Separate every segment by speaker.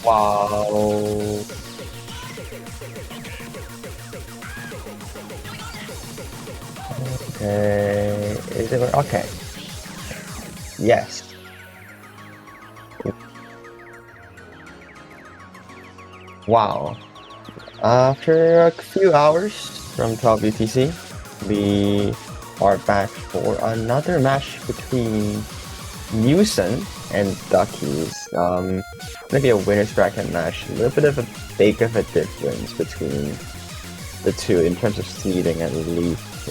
Speaker 1: Wow. Okay. Is it okay? Yes. Wow. After a few hours from 12 UTC, we are back for another match between Newson and Duckys. Maybe a winner's bracket match. A little bit of a big of a difference between the two in terms of seeding at least.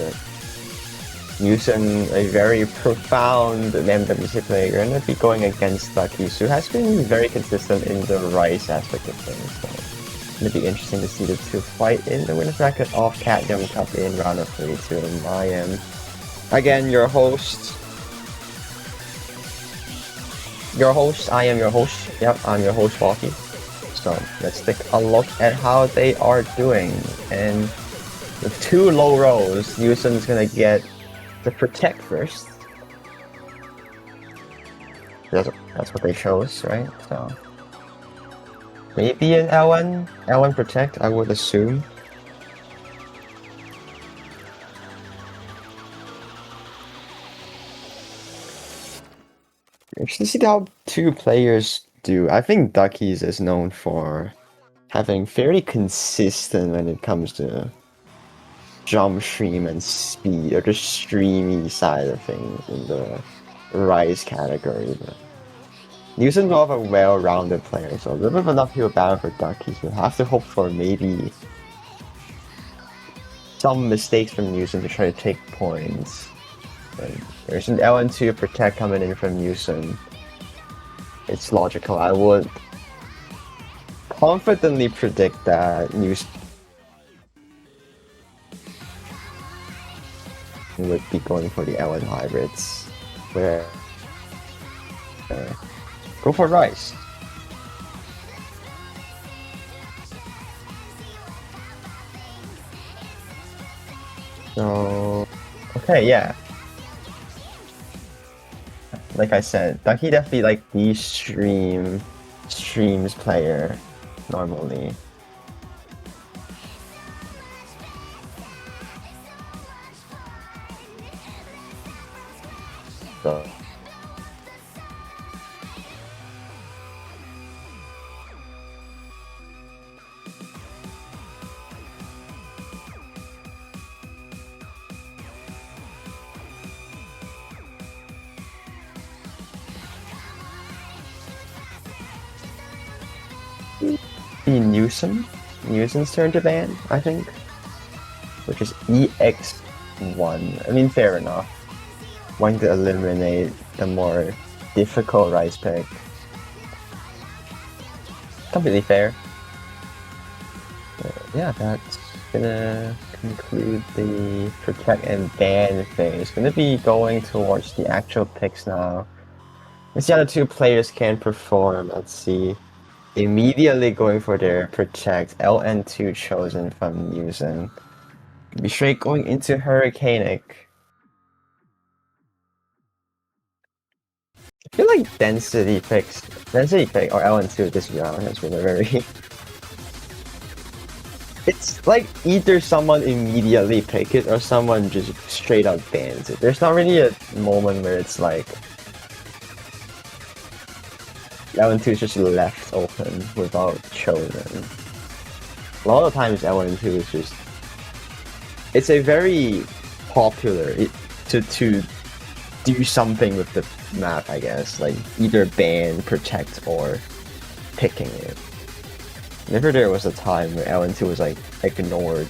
Speaker 1: Newson, a very profound MWC player, going to be going against Duckys, who has been very consistent in the Rice aspect of things. So it's going to be interesting to see the two fight in the winner's bracket of Cat Young Cup in round of 32. And I am, again, your host. I am your host. Yep, I'm your host, Walkie. So let's take a look at how they are doing. And with two low rolls, Newson's going to get the protect first. That's what they chose, right? So maybe an L1 protect, I would assume. Interesting to see how two players do. I think Duckys is known for having fairly consistent when it comes to jump stream and speed, or the streamy side of things in the Rise category. But Newson's more of a well-rounded player, so a little bit of an uphill battle for Duckys. We'll have to hope for maybe some mistakes from Newson to try to take points. But there's an LN2 protect coming in from Newson. It's logical. I would confidently predict that Newson would be going for the L1 hybrids, where go for Rice. So okay, yeah. Like I said, Ducky definitely like the streams player normally. So Newson's turn to ban, I think, which is EX1. I mean, fair enough. Wanting to eliminate the more difficult Rice pick. Completely fair. But yeah, that's gonna conclude the protect and ban phase. Gonna be going towards the actual picks now. Let's see how the two players can perform. Let's see. Immediately going for their protect. LN2 chosen from Newson. Be straight going into Hurricanic. I feel like density pick or LN2 this round has been a very it's like either someone immediately pick it or someone just straight up bans it. There's not really a moment where it's like LN2 is just left open without chosen. A lot of times LN2 is just it's a very popular to do something with the map, I guess, like either ban, protect, or picking it. Never there was a time where LN2 was like ignored.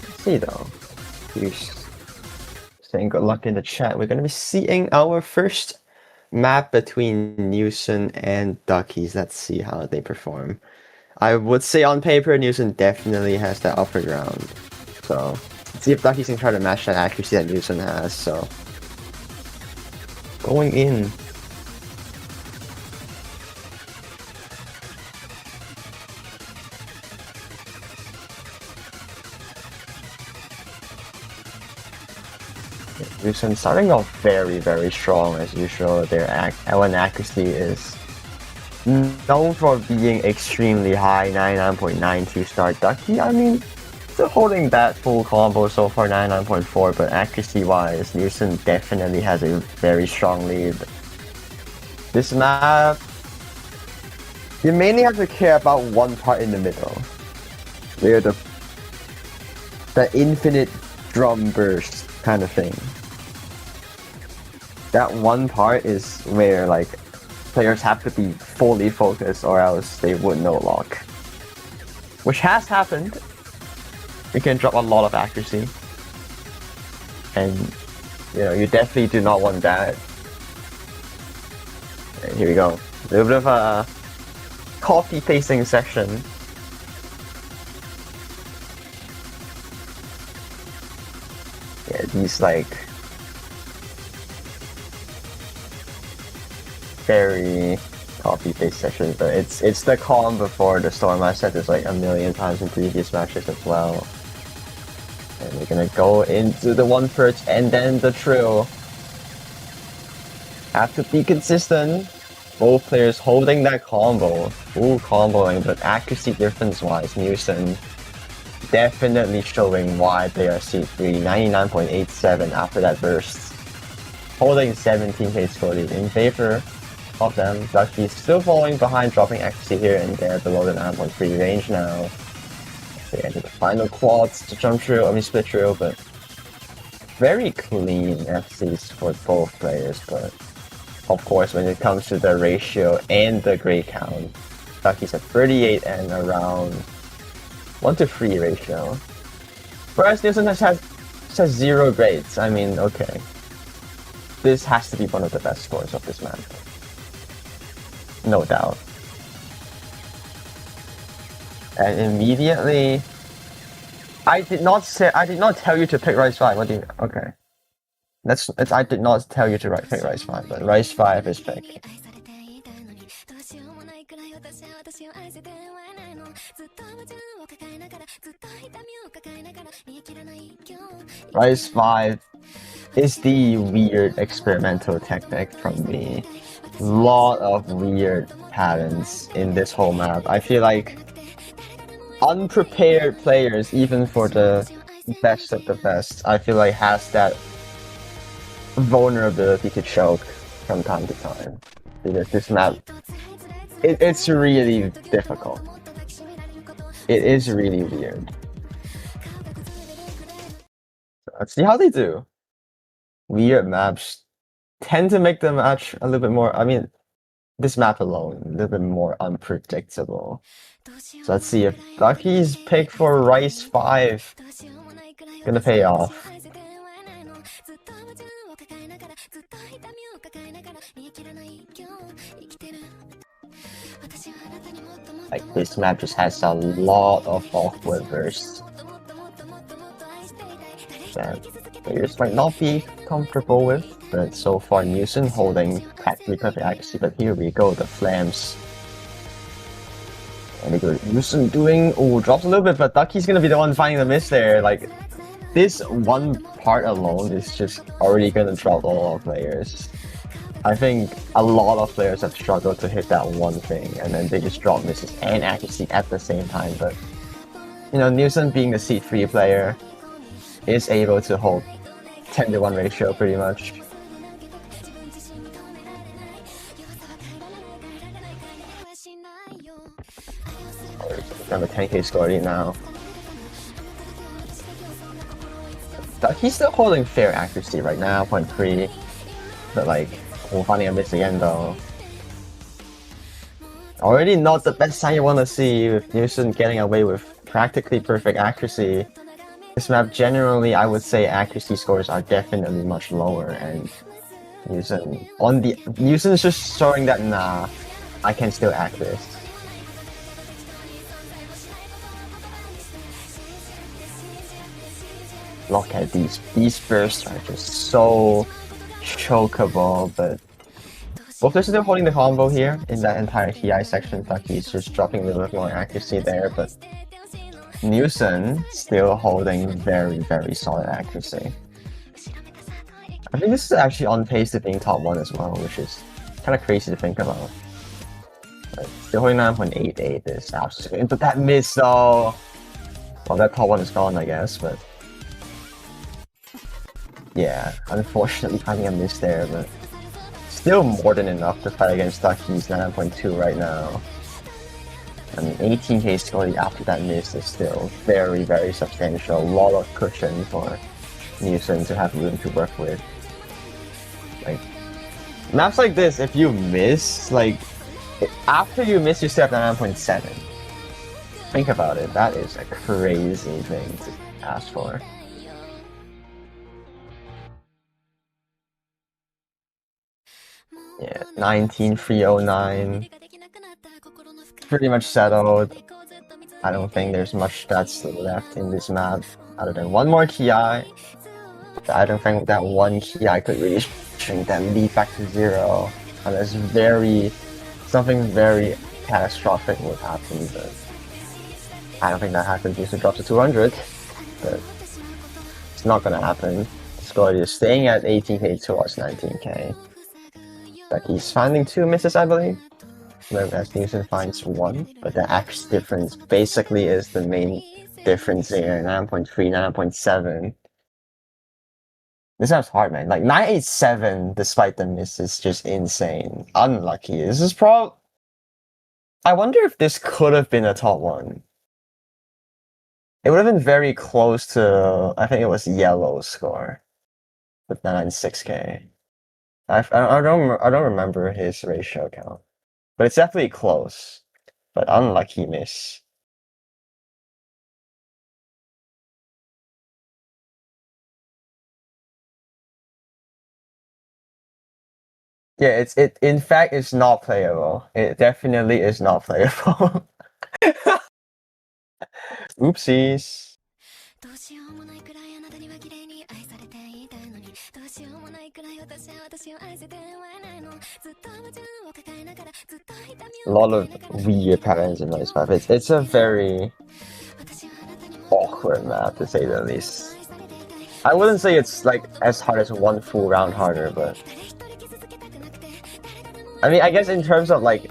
Speaker 1: Let's see though. He's saying good luck in the chat. We're gonna be seeing our first map between Newson and Duckys. Let's see how they perform. I would say on paper, Newson definitely has the upper ground. So let's see if Duckys can try to match that accuracy that Newson has. So going in. XxNewson starting off very strong as usual. Their L1 accuracy is known for being extremely high, 99.92 star. Ducky, I mean, still holding that full combo so far, 99.4, but accuracy-wise, Newson definitely has a very strong lead. This map, you mainly have to care about one part in the middle, where the infinite drum burst kind of thing. That one part is where like players have to be fully focused or else they would no lock. Which has happened. You can drop a lot of accuracy. And you know, you definitely do not want that. And here we go. A little bit of a copy pasting session. Yeah, these like very copy paste sessions, but it's the calm before the storm. I said this like a million times in previous matches as well. And we're gonna go into the 1-perch and then the trill. Have to be consistent. Both players holding that combo, full comboing, but accuracy difference wise, Newson definitely showing why they are C3, 99.87 after that burst. Holding 17k score lead in favor of them. Duckys still falling behind, dropping accuracy here and there below the 9.3 range now. They enter the final quads to jump trill, I mean split trill, but very clean FCs for both players, but of course when it comes to the ratio and the grade count, Duckys at 38 and around 1-to-3 ratio. Whereas Newson has 0 grades. I mean, okay. This has to be one of the best scores of this map. No doubt. And immediately, I did not tell you to pick Rice 5. What do you? Okay. I did not tell you to pick Rice 5, but Rice 5 is picked. Rice 5 is the weird experimental technique from me. Lot of weird patterns in this whole map. I feel like unprepared players, even for the best of the best, I feel like has that vulnerability to choke from time to time. Because this map, it's really difficult. It is really weird. Let's see how they do. Weird maps tend to make the match a little bit more, I mean, this map alone, a little bit more unpredictable. So let's see if Ducky's pick for Rice 5 gonna pay off. Like, this map just has a lot of awkward bursts that players might not be comfortable with, but so far Newson holding practically perfect accuracy. But here we go, the flams. And we go, Newson doing, drops a little bit, but Ducky's gonna be the one finding the miss there. Like, this one part alone is just already gonna drop all our players. I think a lot of players have struggled to hit that one thing, and then they just drop misses and accuracy at the same time. But you know, Newson being the C3 player is able to hold 10-to-1 ratio pretty much. Number 10k score lead now. He's still holding fair accuracy right now, 0.3. But like, we're finding a miss again though. Already not the best sign you want to see with Newson getting away with practically perfect accuracy. This map generally, I would say accuracy scores are definitely much lower, and Newson's just showing that nah, I can still act this. Look at these bursts are just so chokeable, but both players are still holding the combo here in that entire TI section. Ducky's just dropping a little bit more accuracy there, but Newson still holding very solid accuracy. I think this is actually on pace to being top 1 as well, which is kind of crazy to think about. But still holding 9.88 is absolutely. But that miss though! Well, that top 1 is gone, I guess, but. Yeah, unfortunately finding a miss there, but still more than enough to fight against Duckys 9.2 right now. I mean, 18k score after that miss is still very, very substantial. A lot of cushion for Newson to have room to work with. Like, maps like this, if you miss, like, after you miss, you still have 9.7. Think about it, that is a crazy thing to ask for. Yeah, 19,309. Pretty much settled. I don't think there's much that's left in this map other than one more ki. I don't think that one ki could really shrink that lead back to 0 unless something very catastrophic would happen, but I don't think that happens. Usually drops to 200, but it's not gonna happen. The score is staying at 18k towards 19k. Ducky's finding 2 misses, I believe. Whereas Newson finds 1, but the X difference basically is the main difference here, 9.3, 9.7. This map's hard, man. Like, 987, despite the miss, is just insane. Unlucky. This is I wonder if this could have been a top 1. It would have been very close to, I think it was Yellow's score, with 996k. I don't remember his ratio count. But it's definitely close. But unlucky miss. Yeah, in fact it's not playable. It definitely is not playable. Oopsies. A lot of weird patterns in this map. It's a very awkward map, to say the least. I wouldn't say it's like as hard as one full round harder, but I mean, I guess in terms of like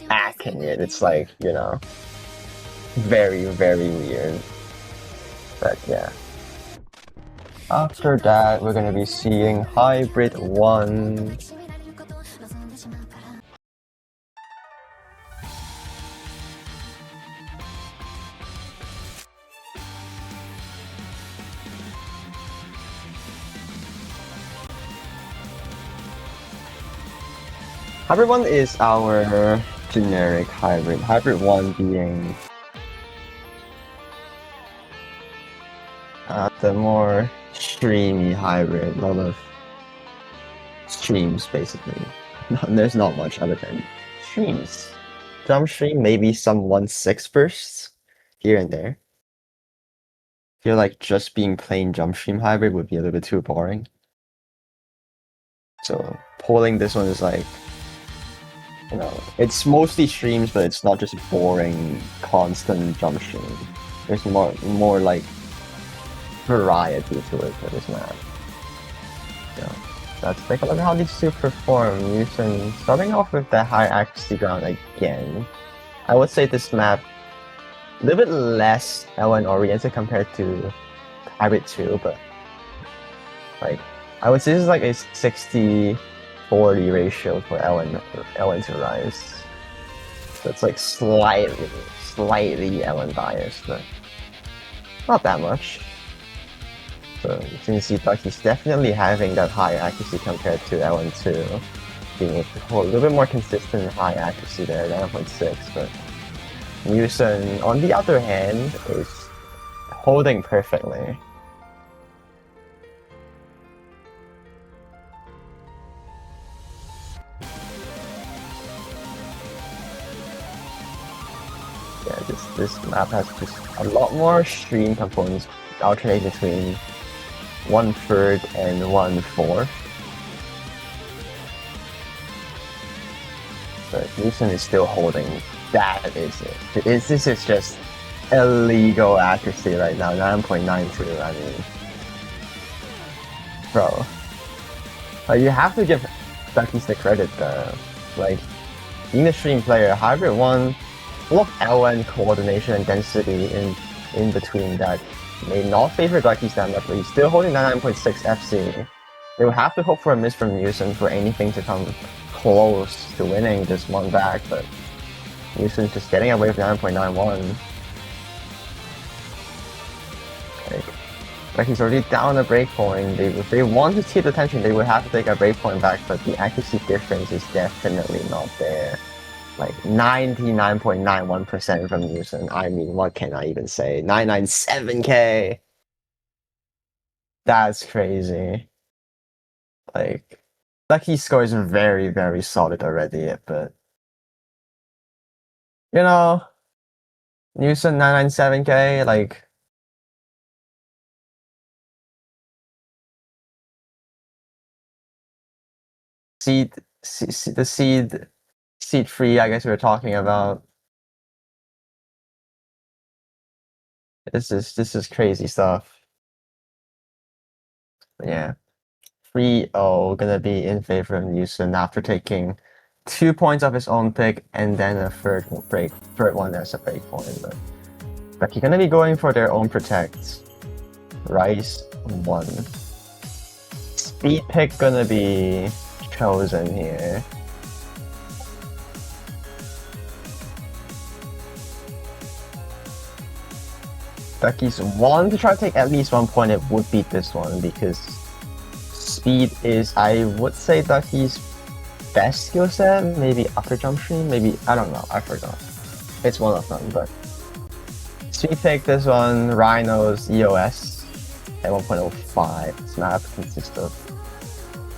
Speaker 1: hacking it, it's like, you know, very, very weird. But yeah. After that, we're gonna be seeing Hybrid 1. Hybrid 1 is our generic hybrid. Hybrid 1 being the more streamy hybrid. A lot of streams, basically. There's not much other than streams. Jump stream, maybe some 1/6 bursts here and there. I feel like just being plain jump stream hybrid would be a little bit too boring. So pulling this one is like, you know, it's mostly streams, but it's not just boring, constant jump stream. There's more like variety to it for this map. So let's take a look at how these two perform. Using starting off with the high accuracy ground again. I would say this map a little bit less LN oriented compared to Hybrid 2, but like I would say this is like a 60-40 ratio for LN to Rise. So it's like slightly LN biased, but not that much. So you can see Ducky's definitely having that high accuracy compared to LN2, being able to hold a little bit more consistent high accuracy there, 9.6, but Newson, on the other hand, is holding perfectly. Yeah, this map has just a lot more stream components alternating between 1/3 and 1/4. But Newson is still holding. That is it. This is just illegal accuracy right now, 9.92. I mean, Bro. You have to give Duckys the credit though. Like, being a stream player, Hybrid 1, a lot of LN coordination and density in between that may not favor Duckys that much, but he's still holding 99.6 FC. They would have to hope for a miss from Newson for anything to come close to winning this one back, but Newson's just getting away with 9.91. Like he's already down a breakpoint. If they want to keep the tension, they would have to take a breakpoint back, but the accuracy difference is definitely not there. Like 99.91% from Newson. I mean, what can I even say? 997k! That's crazy. Like, Ducky's score is very, very solid already, but you know, Newson 997k, like, seed 3, I guess we were talking about. This is crazy stuff. But yeah. 3-0 gonna be in favor of Newson after taking 2 points of his own pick and then a third one as a break point. But you're gonna be going for their own protects. Rice 1. Speed pick gonna be chosen here. Ducky's want to try to take at least 1 point. It would beat this one because speed is, I would say, Ducky's best skill set. Maybe upper jump stream, maybe, I don't know, I forgot. It's one of them, but speed pick this one, Rhino's EOS at 1.05. This map consists of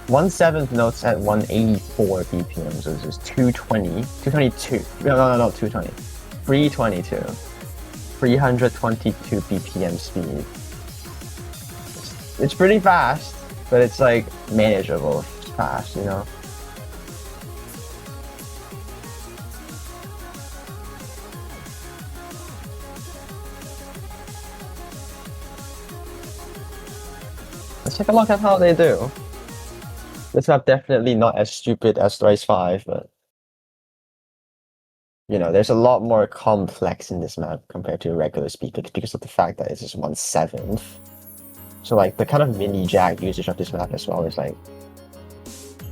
Speaker 1: 1/7 notes at 184 BPM, so this is 222, no, 220, 322, 322 BPM speed. It's pretty fast, but it's like manageable fast, you know? Let's take a look at how they do. This map definitely not as stupid as Thrice 5, but you know, there's a lot more complex in this map compared to a regular speed pick because of the fact that it's just 1/7. So like the kind of mini jag usage of this map as well is like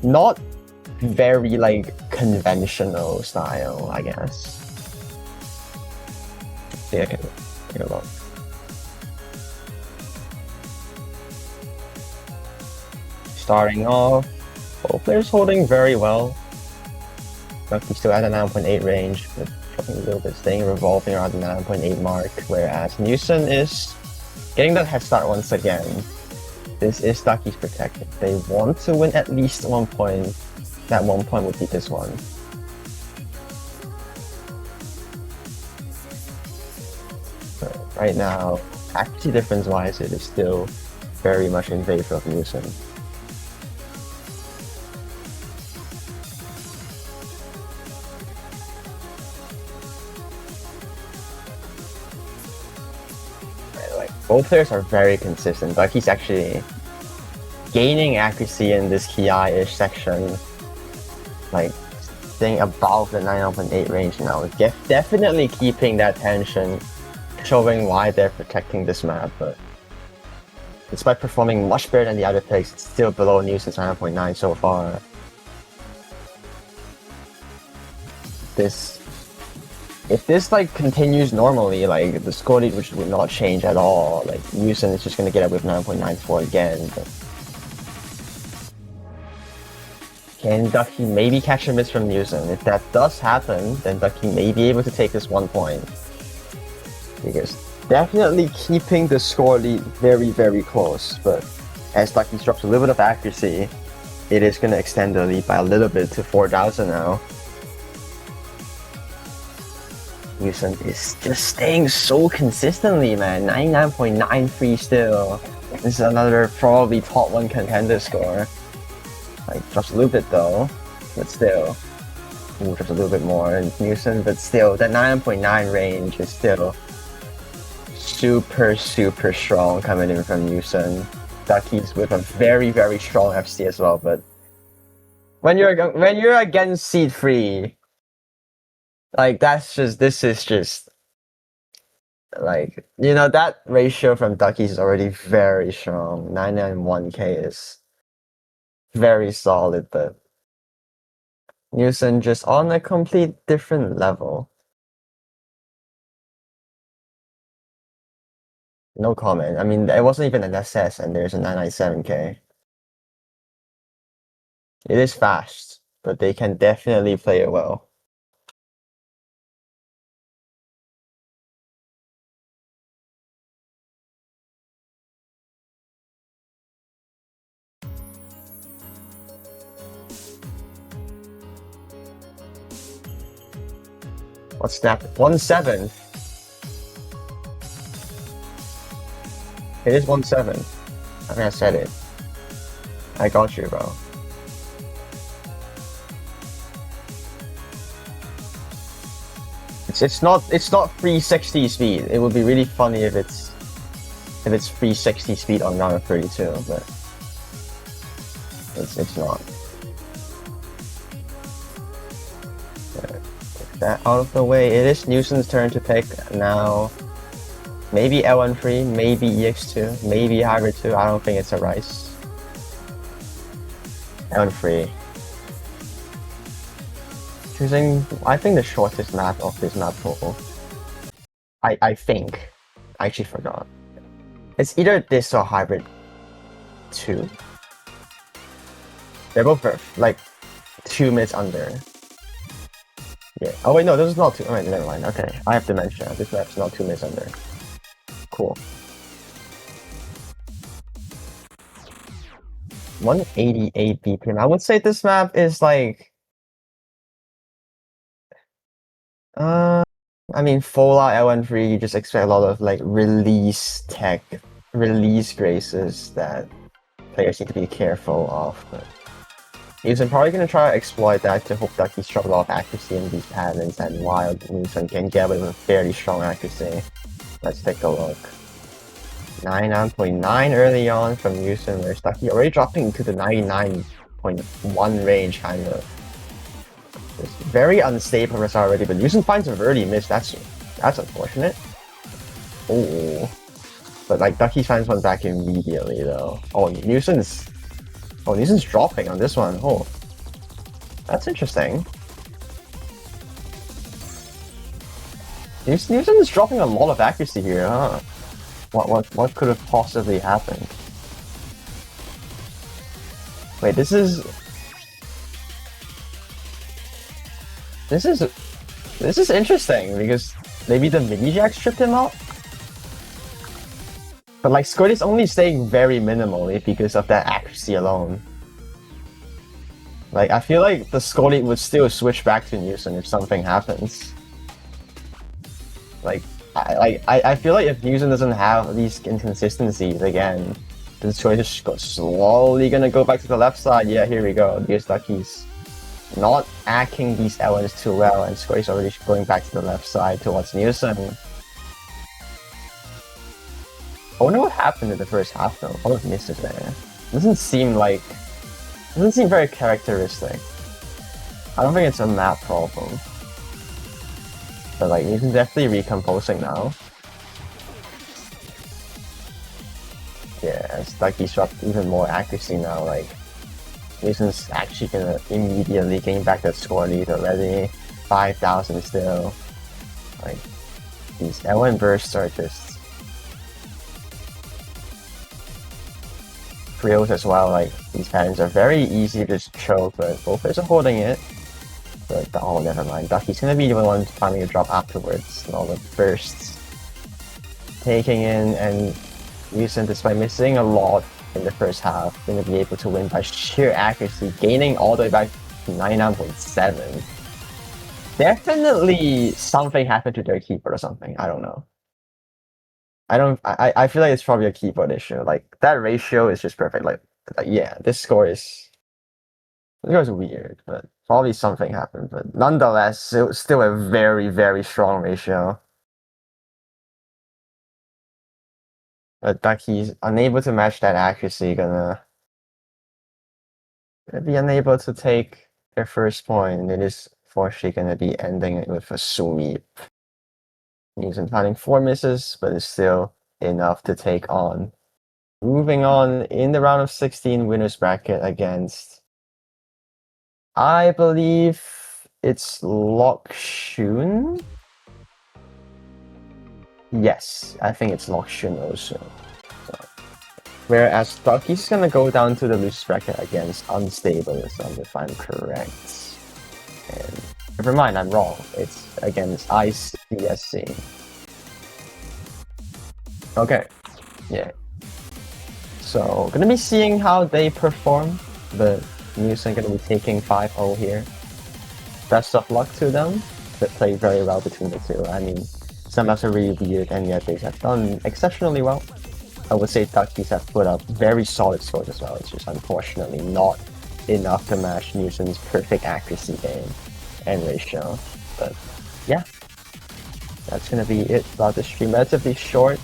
Speaker 1: not very like conventional style, I guess. Yeah, okay. Take a look. Starting off, both players holding very well. Ducky still at a 9.8 range, but dropping a little bit, staying revolving around the 9.8 mark, whereas Newson is getting that head start once again. This is Ducky's protected. They want to win at least 1 point. That 1 point would be this one. So right now, accuracy difference wise, it is still very much in favor of Newson. Both players are very consistent. Ducky's actually gaining accuracy in this Ki-ish section, like staying above the 9.8 range now. Definitely keeping that tension, showing why they're protecting this map. But despite performing much better than the other picks, it's still below Newson's 9.9 so far. If this like continues normally, like the score lead which would not change at all. Like Newson is just gonna get away with 9.94 again. But can Ducky maybe catch a miss from Newson? If that does happen, then Ducky may be able to take this 1 point. Because definitely keeping the score lead very, very close. But as Ducky drops a little bit of accuracy, it is gonna extend the lead by a little bit to 4,000 now. Newson is just staying so consistently, man. 99.93 still. This is another probably top 1 contender score. Like, drops a little bit though, but still. Ooh, drops a little bit more in Newson, but still, that 9.9 range is still super, super strong coming in from Newson. Duckys with a very, very strong FC as well, but when you're against seed 3, like this is just like, you know, that ratio from Duckys is already very strong. 991k is very solid, but Newson just on a complete different level. No comment. I mean, it wasn't even an SS and there's a 997k. It is fast, but they can definitely play it well. What's that? 1-7. It is 1-7. I think I said it. I got you, bro. It's not 360 speed. It would be really funny if it's 360 speed on round of 32, but it's not. Take that out of the way. It is Newson's turn to pick now. Maybe L13, maybe EX2, maybe Hybrid 2. I don't think it's a Rice. L3. Choosing, I think the shortest map of this map pool. I think. I actually forgot. It's either this or Hybrid 2. They're both like 2 minutes under. Yeah. Oh wait, no, this is not 2. Oh wait, never mind. Okay, I have dementia. This map's not 2 minutes under. Cool. 188 BPM. I would say this map is like, I mean, Fallout L13, you just expect a lot of like release tech, release graces that players need to be careful of. But Newson probably gonna try to exploit that to hope Duckys drop a lot of accuracy in these patterns, and while Newson can get with a fairly strong accuracy. Let's take a look. 99.9 early on from Newson, whereas Ducky already dropping to the 99.1 range, kind of. It's very unstable for us already, but Newson finds a early miss. That's unfortunate. Oh, but like Ducky finds one back immediately though. Oh, Newson's dropping on this one. Oh, that's interesting. Newson is dropping a lot of accuracy here, huh? What could have possibly happened? Wait, this is interesting because maybe the mini jack stripped him out. But like Squirt is only staying very minimally because of that accuracy alone. Like I feel like the Scully would still switch back to Newson if something happens. Like I feel like if Newson doesn't have these inconsistencies again, the Scully just slowly gonna go back to the left side. Yeah, here we go. Here's Ducky's not acting these elements too well, and Scully's already going back to the left side towards Newson. I wonder what happened in the first half though. All of misses there. Doesn't seem very characteristic. I don't think it's a map problem. But like Newson's definitely recomposing now. Yeah, it's like he's dropped even more accuracy now. Like Newson's actually gonna immediately gain back that score lead already. 5,000 still. Like these L1 bursts are just drills as well. Like these patterns are very easy to just choke, but both players are holding it. But oh, never mind. Ducky's gonna be the one finding a drop afterwards. And all the bursts taking in, and Newson, despite missing a lot in the first half, gonna be able to win by sheer accuracy, gaining all the way back to 99.7. Definitely something happened to their keyboard or something. I don't know. I feel like it's probably a keyboard issue. Like that ratio is just perfect. Like yeah, this score is weird, but probably something happened. But nonetheless, it was still a very, very strong ratio. But Duckys unable to match that accuracy, gonna be unable to take their first point, and it is fortunately gonna be ending it with a sweep. Using finding 4 misses, but it's still enough to take on. Moving on in the round of 16 winners bracket against, I believe it's XxNewson1234xX. Yes, I think it's XxNewson1234xX also. Whereas Ducky's gonna go down to the losers bracket against Unstabilism, if I'm correct. And never mind, I'm wrong. It's against CYC. Okay, yeah. So, gonna be seeing how they perform, but Newson gonna be taking 5-0 here. Best of luck to them. They play very well between the two. I mean, some maps are really weird, and yet they have done exceptionally well. I would say Duckies have put up very solid scores as well. It's just unfortunately not enough to match Newson's perfect accuracy game and ratio. But yeah, that's gonna be it about the stream. Relatively short.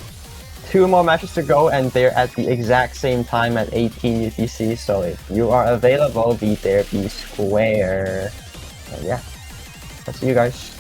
Speaker 1: 2 more matches to go, and they're at the exact same time at 18 UTC. So if you are available, be there, be square. And yeah, I'll see you guys.